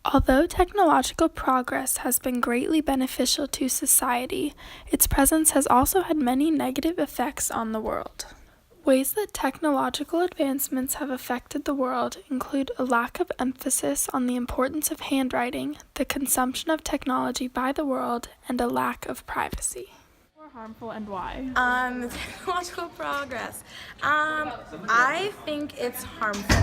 Although technological progress has been greatly beneficial to society, its presence has also had many negative effects on the world. Ways that technological advancements have affected the world include a lack of emphasis on the importance of handwriting, the consumption of technology by the world, and a lack of privacy. More harmful and why? Technological progress. I think it's harmful.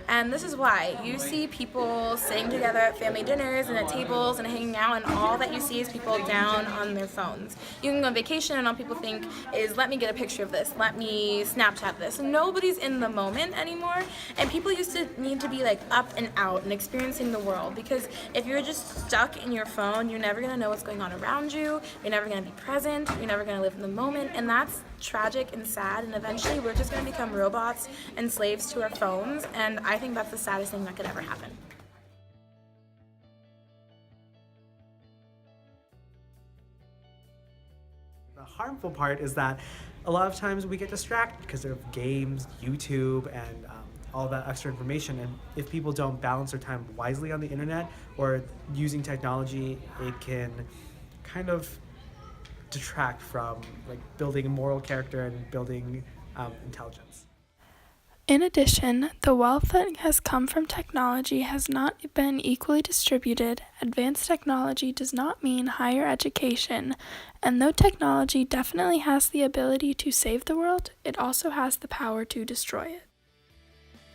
And this is why. You see people sitting together at family dinners and at tables and hanging out, and all that you see is people down on their phones. You can go on vacation and all people think is, let me get a picture of this, let me Snapchat this. Nobody's in the moment anymore, and people used to need to be like up and out and experiencing the world, because if you're just stuck in your phone, you're never going to know what's going on around you, you're never going to be present, you're never going to live in the moment, and that's tragic and sad, and eventually we're just going to become robots and slaves to our phones, and I think that's the saddest thing that could ever happen. The harmful part is that a lot of times we get distracted because of games, YouTube, and all that extra information, and if people don't balance their time wisely on the internet or using technology, it can kind of detract from like building a moral character and building intelligence. In addition, the wealth that has come from technology has not been equally distributed. Advanced technology does not mean higher education, and though technology definitely has the ability to save the world, it also has the power to destroy it.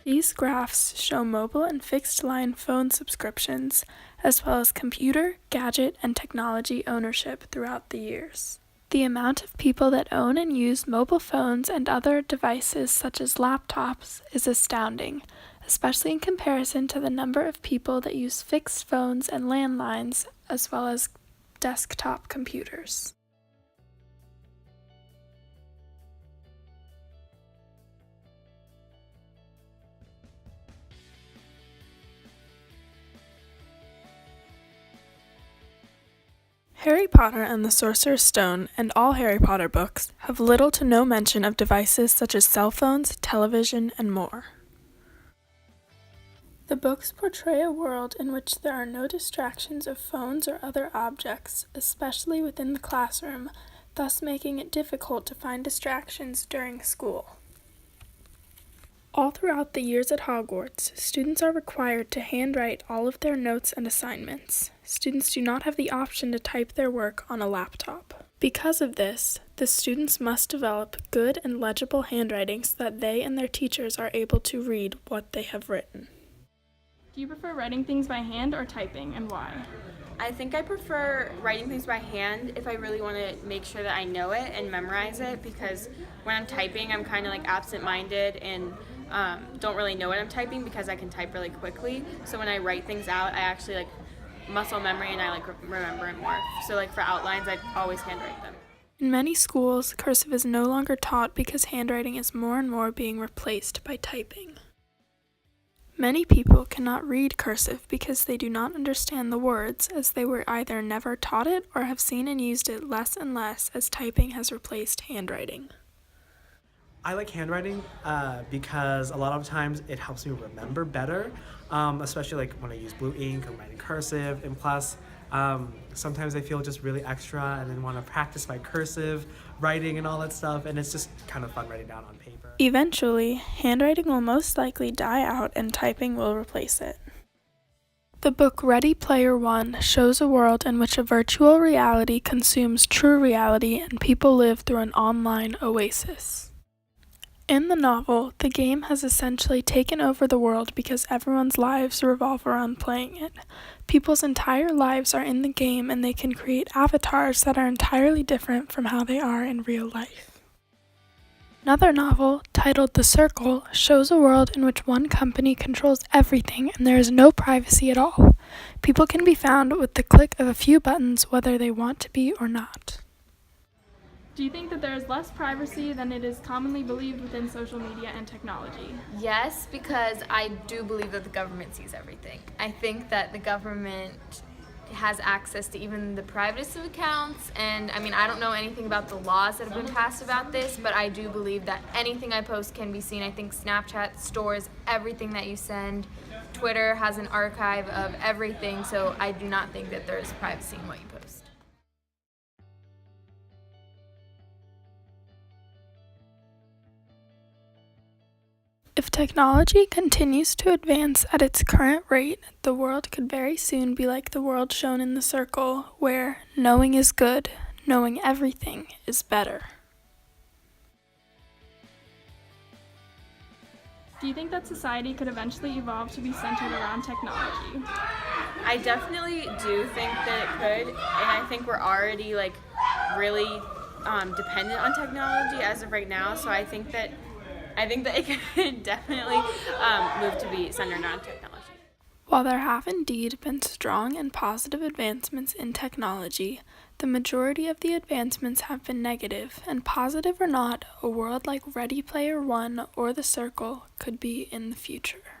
These graphs show mobile and fixed-line phone subscriptions, as well as computer, gadget, and technology ownership throughout the years. The amount of people that own and use mobile phones and other devices such as laptops is astounding, especially in comparison to the number of people that use fixed phones and landlines, as well as desktop computers. Harry Potter and the Sorcerer's Stone and all Harry Potter books have little to no mention of devices such as cell phones, television, and more. The books portray a world in which there are no distractions of phones or other objects, especially within the classroom, thus making it difficult to find distractions during school. All throughout the years at Hogwarts, students are required to handwrite all of their notes and assignments. Students do not have the option to type their work on a laptop. Because of this, the students must develop good and legible handwriting so that they and their teachers are able to read what they have written. Do you prefer writing things by hand or typing, and why? I think I prefer writing things by hand if I really want to make sure that I know it and memorize it, because when I'm typing, I'm kind of like absent-minded and don't really know what I'm typing because I can type really quickly. So when I write things out, I actually like muscle memory and I like remember it more. So like for outlines, I always handwrite them. In many schools, cursive is no longer taught because handwriting is more and more being replaced by typing. Many people cannot read cursive because they do not understand the words, as they were either never taught it or have seen and used it less and less as typing has replaced handwriting. I like handwriting because a lot of times it helps me remember better, especially like when I use blue ink or writing cursive, and plus sometimes I feel just really extra and then want to practice my cursive writing and all that stuff, and it's just kind of fun writing down on paper. Eventually, handwriting will most likely die out and typing will replace it. The book Ready Player One shows a world in which a virtual reality consumes true reality and people live through an online oasis. In the novel, the game has essentially taken over the world because everyone's lives revolve around playing it. People's entire lives are in the game and they can create avatars that are entirely different from how they are in real life. Another novel, titled The Circle, shows a world in which one company controls everything and there is no privacy at all. People can be found with the click of a few buttons whether they want to be or not. Do you think that there is less privacy than it is commonly believed within social media and technology? Yes, because I do believe that the government sees everything. I think that the government has access to even the privacy of accounts. And I mean, I don't know anything about the laws that have been passed about this, but I do believe that anything I post can be seen. I think Snapchat stores everything that you send. Twitter has an archive of everything, so I do not think that there's privacy in what you post. If technology continues to advance at its current rate, the world could very soon be like the world shown in The Circle, where knowing is good, knowing everything is better. Do you think that society could eventually evolve to be centered around technology? I definitely do think that it could, and I think we're already like really dependent on technology as of right now. So I think that it could definitely move to be centered around technology. While there have indeed been strong and positive advancements in technology, the majority of the advancements have been negative, and positive or not, a world like Ready Player One or The Circle could be in the future.